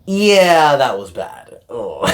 Yeah, that was bad. Oh.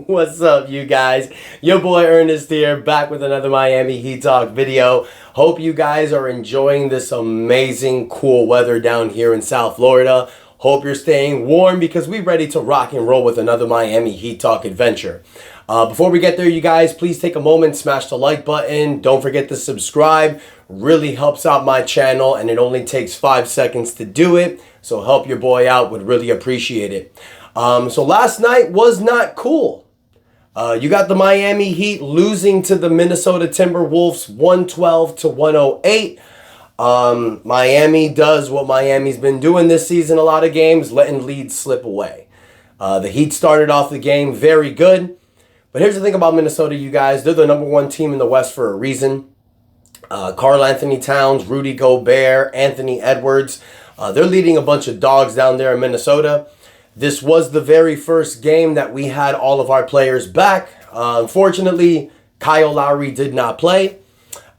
What's up, you guys? Your boy Ernest here, back with another Miami Heat Talk video. Hope you guys are enjoying this amazing, cool weather down here in South Florida. Hope you're staying warm because we're ready to rock and roll with another Miami Heat Talk adventure. Before we get there, you guys, please take a moment, smash the like button. Don't forget to subscribe. Really helps out my channel, and it only takes 5 seconds to do it. So help your boy out. Would really appreciate it. So last night was not cool. You got the Miami Heat losing to the Minnesota Timberwolves 112 to 108. Miami does what Miami's been doing this season, a lot of games, letting leads slip away. The Heat started off the game very good. But here's the thing about Minnesota, you guys. They're the number one team in the West for a reason. Karl Anthony Towns, Rudy Gobert, Anthony Edwards. They're leading a bunch of dogs down there in Minnesota. This was the very first game that we had all of our players back. Unfortunately, Kyle Lowry did not play.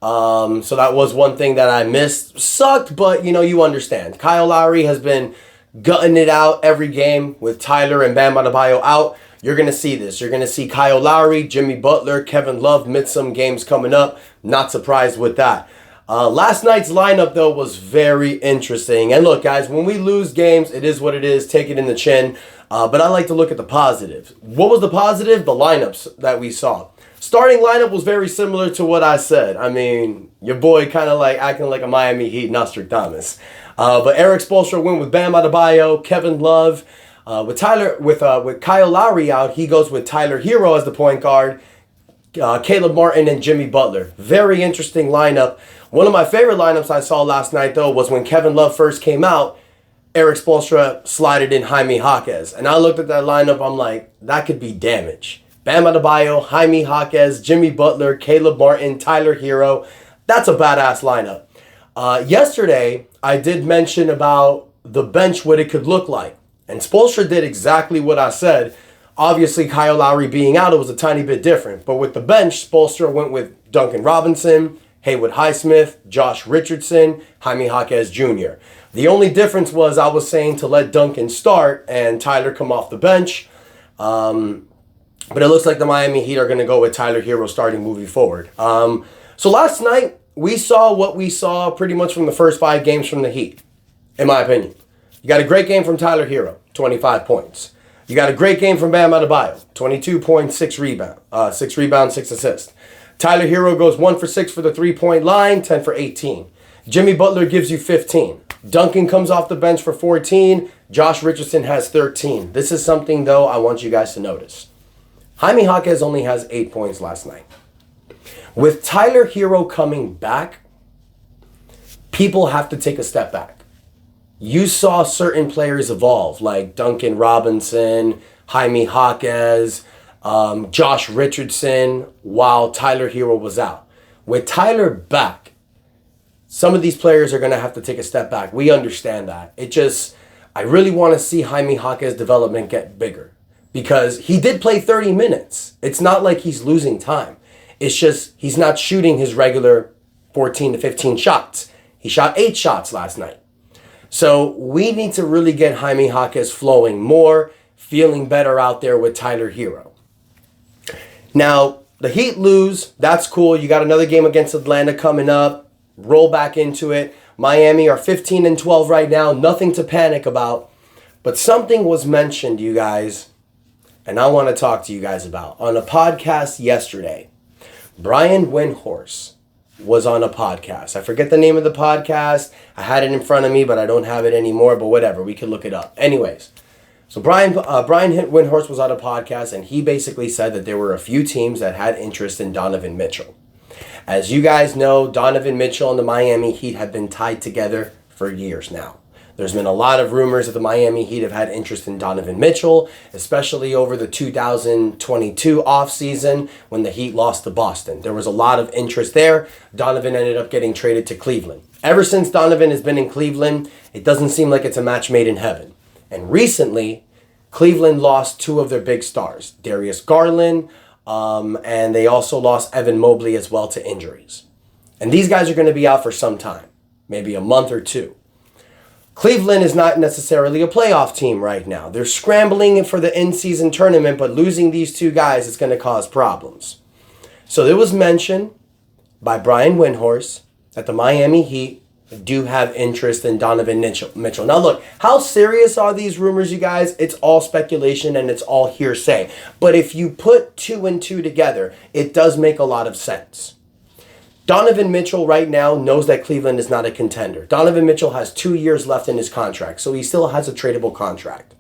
So that was one thing that I missed. Sucked, but you understand. Kyle Lowry has been gutting it out every game with Tyler and Bam Adebayo out. You're going to see this. You're going to see Kyle Lowry, Jimmy Butler, Kevin Love mid some games coming up. Not surprised with that. Last night's lineup, though, was very interesting. And look, guys, when we lose games, it is what it is. Take it in the chin. But I like to look at the positives. What was the positive? The lineups that we saw. Starting lineup was very similar to what I said. I mean, your boy kind of like acting like a Miami Heat Nostradamus. But Eric Spoelstra went with Bam Adebayo, Kevin Love. With Kyle Lowry out, he goes with Tyler Hero as the point guard, Caleb Martin and Jimmy Butler. Very interesting lineup. One of my favorite lineups I saw last night, though, was when Kevin Love first came out, Eric Spoelstra slided in Jaime Jaquez. And I looked at that lineup, I'm like, that could be damage. Bam Adebayo, Jaime Jaquez, Jimmy Butler, Caleb Martin, Tyler Hero. That's a badass lineup. Yesterday, I did mention about the bench, what it could look like. And Spoelstra did exactly what I said. Obviously, Kyle Lowry being out, it was a tiny bit different. But with the bench, Spoelstra went with Duncan Robinson, Haywood Highsmith, Josh Richardson, Jaime Jaquez Jr. The only difference was I was saying to let Duncan start and Tyler come off the bench. But it looks like the Miami Heat are going to go with Tyler Hero starting moving forward. So last night, we saw what we saw pretty much from the first 5 games from the Heat, in my opinion. You got a great game from Tyler Hero, 25 points. You got a great game from Bam Adebayo, 22 points, 6 rebounds, 6 assists. Tyler Hero goes 1 for 6 for the 3-point line, 10 for 18. Jimmy Butler gives you 15. Duncan comes off the bench for 14. Josh Richardson has 13. This is something, though, I want you guys to notice. Jaime Jaquez only has 8 points last night. With Tyler Hero coming back, people have to take a step back. You saw certain players evolve, like Duncan Robinson, Jaime Jaquez, Josh Richardson, while Tyler Hero was out. With Tyler back, some of these players are going to have to take a step back. We understand that. I really want to see Jaime Jaquez development get bigger because he did play 30 minutes. It's not like he's losing time. It's just he's not shooting his regular 14 to 15 shots. He shot 8 shots last night. So we need to really get Jaime Jaquez flowing more, feeling better out there with Tyler Hero. Now, the Heat lose. That's cool. You got another game against Atlanta coming up. Roll back into it. Miami are 15-12 right now. Nothing to panic about. But something was mentioned, you guys, and I want to talk to you guys about. On a podcast yesterday, Brian Windhorst was on a podcast. I forget the name of the podcast. I had it in front of me, but I don't have it anymore. But whatever, we can look it up. Anyways, so Brian Windhorst was on a podcast, and he basically said that there were a few teams that had interest in Donovan Mitchell. As you guys know, Donovan Mitchell and the Miami Heat have been tied together for years now. There's been a lot of rumors that the Miami Heat have had interest in Donovan Mitchell, especially over the 2022 offseason when the Heat lost to Boston. There was a lot of interest there. Donovan ended up getting traded to Cleveland. Ever since Donovan has been in Cleveland, it doesn't seem like it's a match made in heaven. And recently, Cleveland lost 2 of their big stars, Darius Garland, and they also lost Evan Mobley as well to injuries. And these guys are going to be out for some time, maybe a month or 2. Cleveland is not necessarily a playoff team right now. They're scrambling for the in-season tournament, but losing these two guys is going to cause problems. So there was mention by Brian Windhorst that the Miami Heat do have interest in Donovan Mitchell. Now look, how serious are these rumors, you guys? It's all speculation and it's all hearsay. But if you put 2 and 2 together, it does make a lot of sense. Donovan Mitchell right now knows that Cleveland is not a contender. Donovan Mitchell has 2 years left in his contract, so he still has a tradable contract.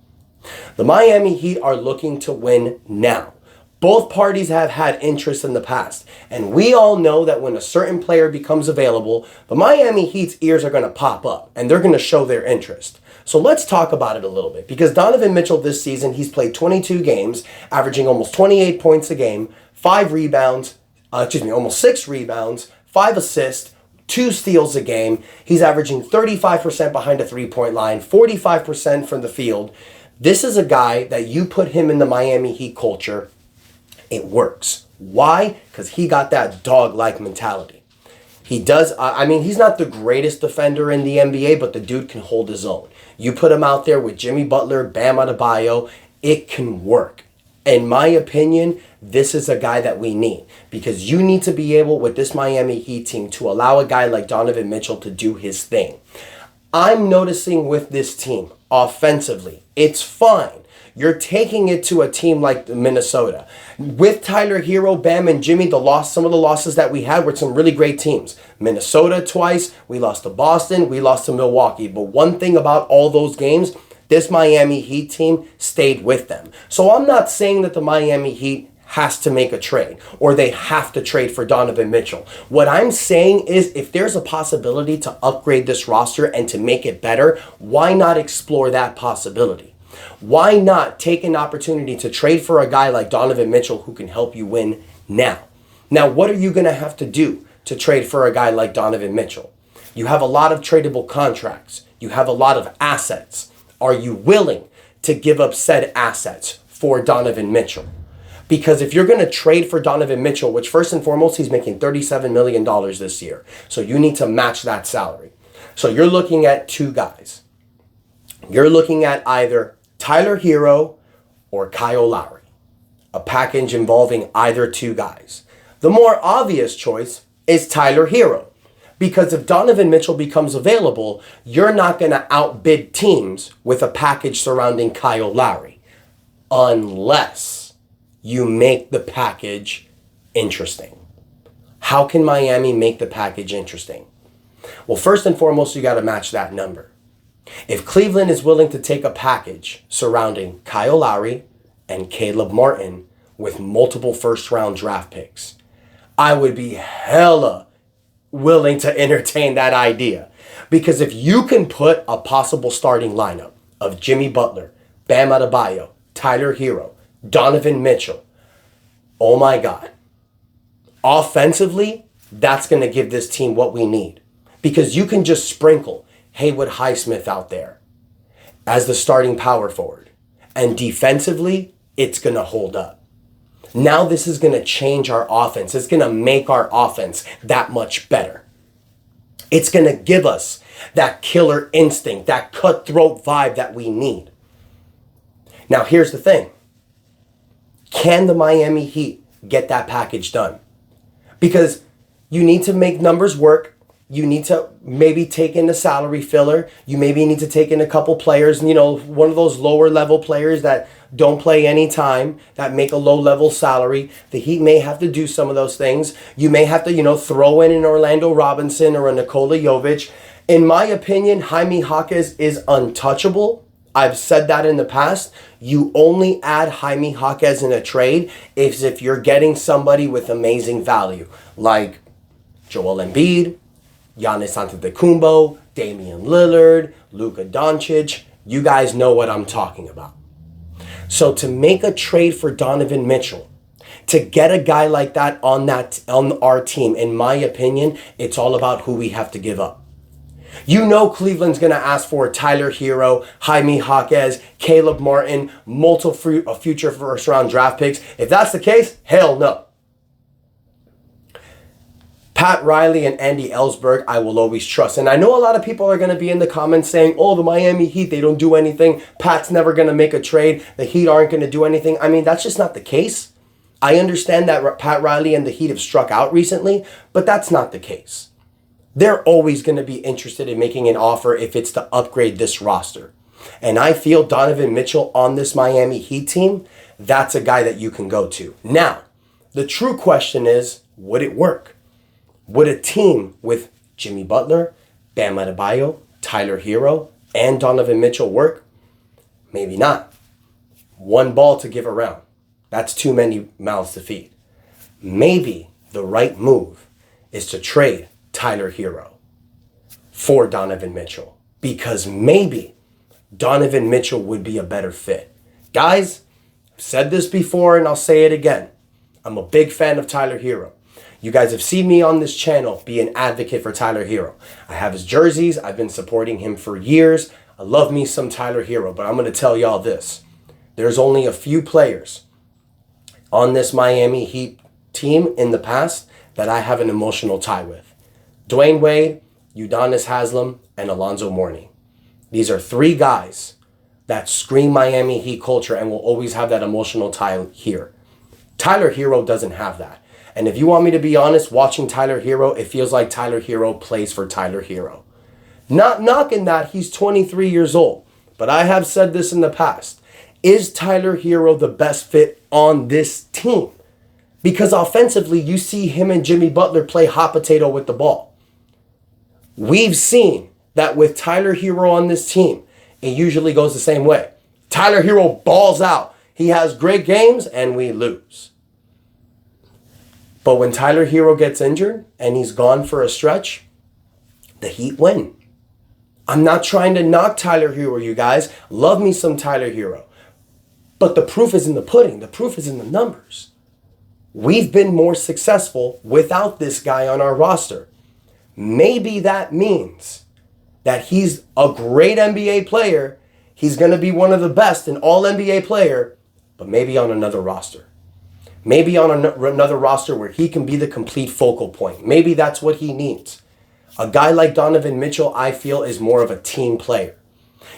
The Miami Heat are looking to win now. Both parties have had interest in the past, and we all know that when a certain player becomes available, the Miami Heat's ears are going to pop up, and they're going to show their interest. So let's talk about it a little bit, because Donovan Mitchell this season, he's played 22 games, averaging almost 28 points a game, almost 6 rebounds, 5 assists, 2 steals a game. He's averaging 35% behind a three-point line, 45% from the field. This is a guy that you put him in the Miami Heat culture, it works. Why? Because he got that dog-like mentality. He does, he's not the greatest defender in the NBA, but the dude can hold his own. You put him out there with Jimmy Butler, Bam Adebayo, it can work. In my opinion, this is a guy that we need, because you need to be able, with this Miami Heat team, to allow a guy like Donovan Mitchell to do his thing. I'm noticing with this team, offensively, it's fine. You're taking it to a team like Minnesota. With Tyler Hero, Bam, and Jimmy, some of the losses that we had were some really great teams. Minnesota twice, we lost to Boston, we lost to Milwaukee. But one thing about all those games, this Miami Heat team stayed with them. So I'm not saying that the Miami Heat has to make a trade or they have to trade for Donovan Mitchell. What I'm saying is, if there's a possibility to upgrade this roster and to make it better, why not explore that possibility? Why not take an opportunity to trade for a guy like Donovan Mitchell who can help you win now? Now, what are you going to have to do to trade for a guy like Donovan Mitchell? You have a lot of tradable contracts. You have a lot of assets. Are you willing to give up said assets for Donovan Mitchell? Because if you're going to trade for Donovan Mitchell, which first and foremost, he's making $37 million this year. So you need to match that salary. So you're looking at 2 guys. You're looking at either Tyler Hero or Kyle Lowry. A package involving either 2 guys. The more obvious choice is Tyler Hero. Because if Donovan Mitchell becomes available, you're not going to outbid teams with a package surrounding Kyle Lowry. Unless you make the package interesting. How can Miami make the package interesting? Well, first and foremost, you got to match that number. If Cleveland is willing to take a package surrounding Kyle Lowry and Caleb Martin with multiple first-round draft picks, I would be hella willing to entertain that idea. Because if you can put a possible starting lineup of Jimmy Butler, Bam Adebayo, Tyler Hero, Donovan Mitchell, oh my God. Offensively, that's going to give this team what we need. Because you can just sprinkle Haywood Highsmith out there as the starting power forward. And defensively, it's going to hold up. Now this is going to change our offense. It's going to make our offense that much better. It's going to give us that killer instinct, that cutthroat vibe that we need. Now here's the thing. Can the Miami Heat get that package done? Because you need to make numbers work. You need to maybe take in a salary filler. You maybe need to take in a couple players, one of those lower level players that don't play any time, that make a low level salary. The Heat may have to do some of those things. You may have to, throw in an Orlando Robinson or a Nikola Jovic. In my opinion, Jaime Jaquez is untouchable. I've said that in the past. You only add Jaime Jaquez in a trade if you're getting somebody with amazing value, like Joel Embiid, Giannis Antetokounmpo, Damian Lillard, Luka Doncic. You guys know what I'm talking about. So to make a trade for Donovan Mitchell, to get a guy like that on our team, in my opinion, it's all about who we have to give up. Cleveland's going to ask for Tyler Hero, Jaime Jaquez, Caleb Martin, multiple future first-round draft picks. If that's the case, hell no. Pat Riley and Andy Ellsberg, I will always trust. And I know a lot of people are going to be in the comments saying, oh, the Miami Heat, they don't do anything. Pat's never going to make a trade. The Heat aren't going to do anything. I mean, that's just not the case. I understand that Pat Riley and the Heat have struck out recently, but that's not the case. They're always going to be interested in making an offer if it's to upgrade this roster. And I feel Donovan Mitchell on this Miami Heat team, that's a guy that you can go to. Now, the true question is, would it work? Would a team with Jimmy Butler, Bam Adebayo, Tyler Hero, and Donovan Mitchell work? Maybe not. One ball to give around. That's too many mouths to feed. Maybe the right move is to trade Tyler Hero for Donovan Mitchell, because maybe Donovan Mitchell would be a better fit. Guys, I've said this before and I'll say it again. I'm a big fan of Tyler Hero. You guys have seen me on this channel be an advocate for Tyler Hero. I have his jerseys. I've been supporting him for years. I love me some Tyler Hero, but I'm going to tell y'all this. There's only a few players on this Miami Heat team in the past that I have an emotional tie with. Dwayne Wade, Udonis Haslem, and Alonzo Mourning. These are three guys that scream Miami Heat culture and will always have that emotional tie here. Tyler Hero doesn't have that. And if you want me to be honest, watching Tyler Hero, it feels like Tyler Hero plays for Tyler Hero. Not knocking that, he's 23 years old. But I have said this in the past. Is Tyler Hero the best fit on this team? Because offensively, you see him and Jimmy Butler play hot potato with the ball. We've seen that with Tyler Hero on this team, it usually goes the same way. Tyler Hero balls out. He has great games and we lose. But when Tyler Hero gets injured and he's gone for a stretch, the Heat win. I'm not trying to knock Tyler Hero, you guys. Love me some Tyler Hero. But the proof is in the pudding. The proof is in the numbers. We've been more successful without this guy on our roster. Maybe that means that he's a great NBA player. He's going to be one of the best, an all-NBA player, but maybe on another roster. Maybe on another roster where he can be the complete focal point. Maybe that's what he needs. A guy like Donovan Mitchell, I feel, is more of a team player.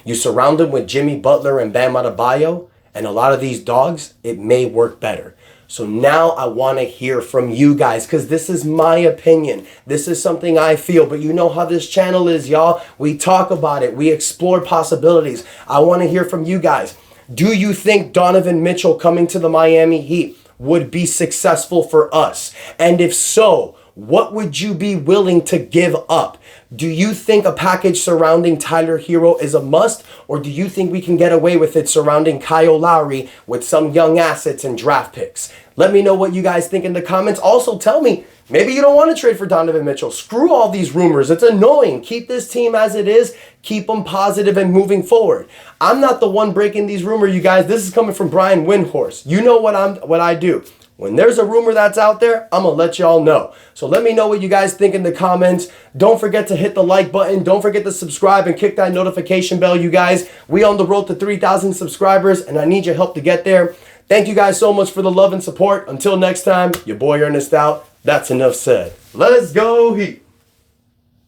You surround him with Jimmy Butler and Bam Adebayo and a lot of these dogs, it may work better. So now I want to hear from you guys, because this is my opinion. This is something I feel, but you know how this channel is, y'all. We talk about it. We explore possibilities. I want to hear from you guys. Do you think Donovan Mitchell coming to the Miami Heat would be successful for us? And if so, what would you be willing to give up? Do you think a package surrounding Tyler Hero is a must? Or do you think we can get away with it surrounding Kyle Lowry with some young assets and draft picks? Let me know what you guys think in the comments. Also, tell me, maybe you don't want to trade for Donovan Mitchell. Screw all these rumors. It's annoying. Keep this team as it is. Keep them positive and moving forward. I'm not the one breaking these rumors, you guys. This is coming from Brian Windhorst. You know what I do. When there's a rumor that's out there, I'm going to let y'all know. So let me know what you guys think in the comments. Don't forget to hit the like button. Don't forget to subscribe and kick that notification bell, you guys. We on the road to 3,000 subscribers, and I need your help to get there. Thank you guys so much for the love and support. Until next time, your boy Ernest out. That's enough said. Let's go Heat.